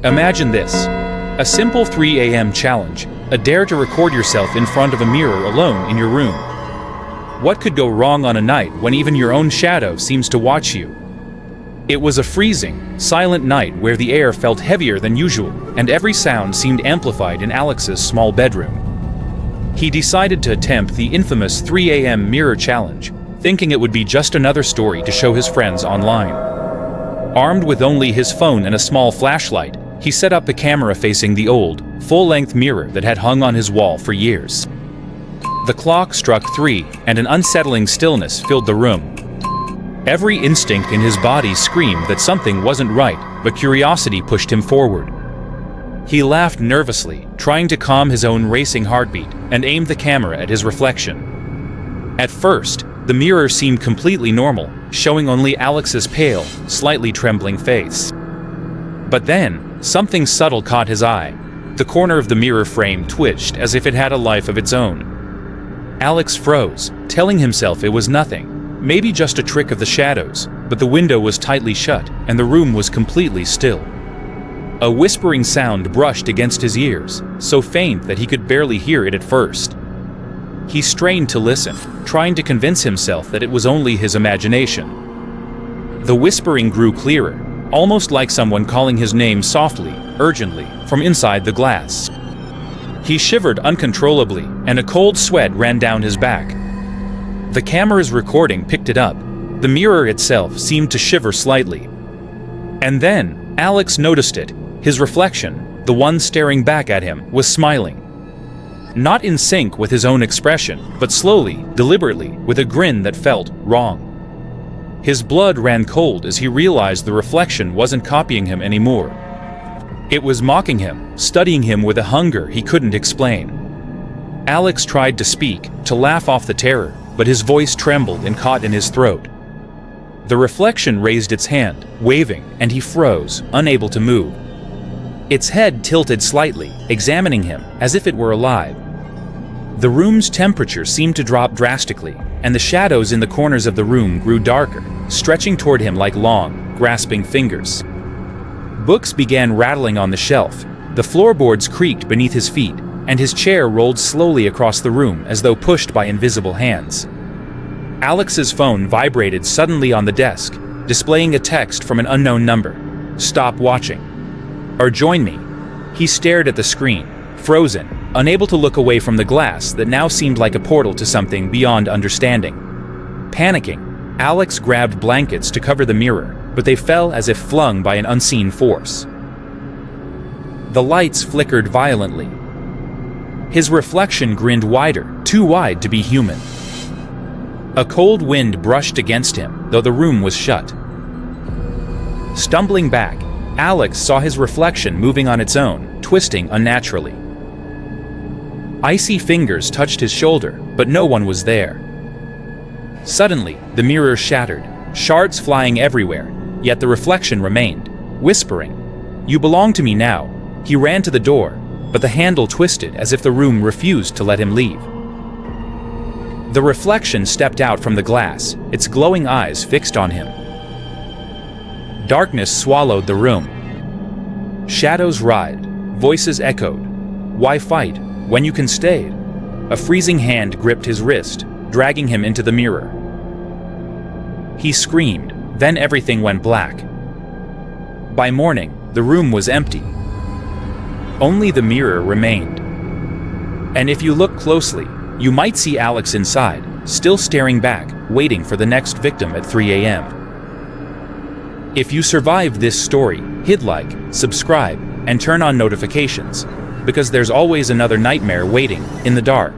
Imagine this. A simple 3 a.m. challenge, a dare to record yourself in front of a mirror alone in your room. What could go wrong on a night when even your own shadow seems to watch you? It was a freezing, silent night where the air felt heavier than usual and every sound seemed amplified in Alex's small bedroom. He decided to attempt the infamous 3 a.m. mirror challenge, thinking it would be just another story to show his friends online. Armed with only his phone and a small flashlight, he set up the camera facing the old, full-length mirror that had hung on his wall for years. The clock struck 3, and an unsettling stillness filled the room. Every instinct in his body screamed that something wasn't right, but curiosity pushed him forward. He laughed nervously, trying to calm his own racing heartbeat, and aimed the camera at his reflection. At first, the mirror seemed completely normal, showing only Alex's pale, slightly trembling face. But then, something subtle caught his eye. The corner of the mirror frame twitched as if it had a life of its own. Alex froze, telling himself it was nothing, maybe just a trick of the shadows, but the window was tightly shut and the room was completely still. A whispering sound brushed against his ears, so faint that he could barely hear it at first. He strained to listen, trying to convince himself that it was only his imagination. The whispering grew clearer, almost like someone calling his name softly, urgently, from inside the glass. He shivered uncontrollably, and a cold sweat ran down his back. The camera's recording picked it up. The mirror itself seemed to shiver slightly. And then, Alex noticed it. His reflection, the one staring back at him, was smiling. Not in sync with his own expression, but slowly, deliberately, with a grin that felt wrong. His blood ran cold as he realized the reflection wasn't copying him anymore. It was mocking him, studying him with a hunger he couldn't explain. Alex tried to speak, to laugh off the terror, but his voice trembled and caught in his throat. The reflection raised its hand, waving, and he froze, unable to move. Its head tilted slightly, examining him as if it were alive. The room's temperature seemed to drop drastically, and the shadows in the corners of the room grew darker, stretching toward him like long, grasping fingers. Books began rattling on the shelf, the floorboards creaked beneath his feet, and his chair rolled slowly across the room as though pushed by invisible hands. Alex's phone vibrated suddenly on the desk, displaying a text from an unknown number. "Stop watching. Or join me." He stared at the screen, frozen, unable to look away from the glass that now seemed like a portal to something beyond understanding. Panicking, Alex grabbed blankets to cover the mirror, but they fell as if flung by an unseen force. The lights flickered violently. His reflection grinned wider, too wide to be human. A cold wind brushed against him, though the room was shut. Stumbling back, Alex saw his reflection moving on its own, twisting unnaturally. Icy fingers touched his shoulder, but no one was there. Suddenly, the mirror shattered, shards flying everywhere, yet the reflection remained, whispering, "You belong to me now." He ran to the door, but the handle twisted as if the room refused to let him leave. The reflection stepped out from the glass, its glowing eyes fixed on him. Darkness swallowed the room. Shadows writhed, voices echoed. Why fight when you can stay? A freezing hand gripped his wrist, dragging him into the mirror. He screamed, then everything went black. By morning, the room was empty. Only the mirror remained. And if you look closely, you might see Alex inside, still staring back, waiting for the next victim at 3 a.m. If you survived this story, hit like, subscribe, and turn on notifications, because there's always another nightmare waiting in the dark.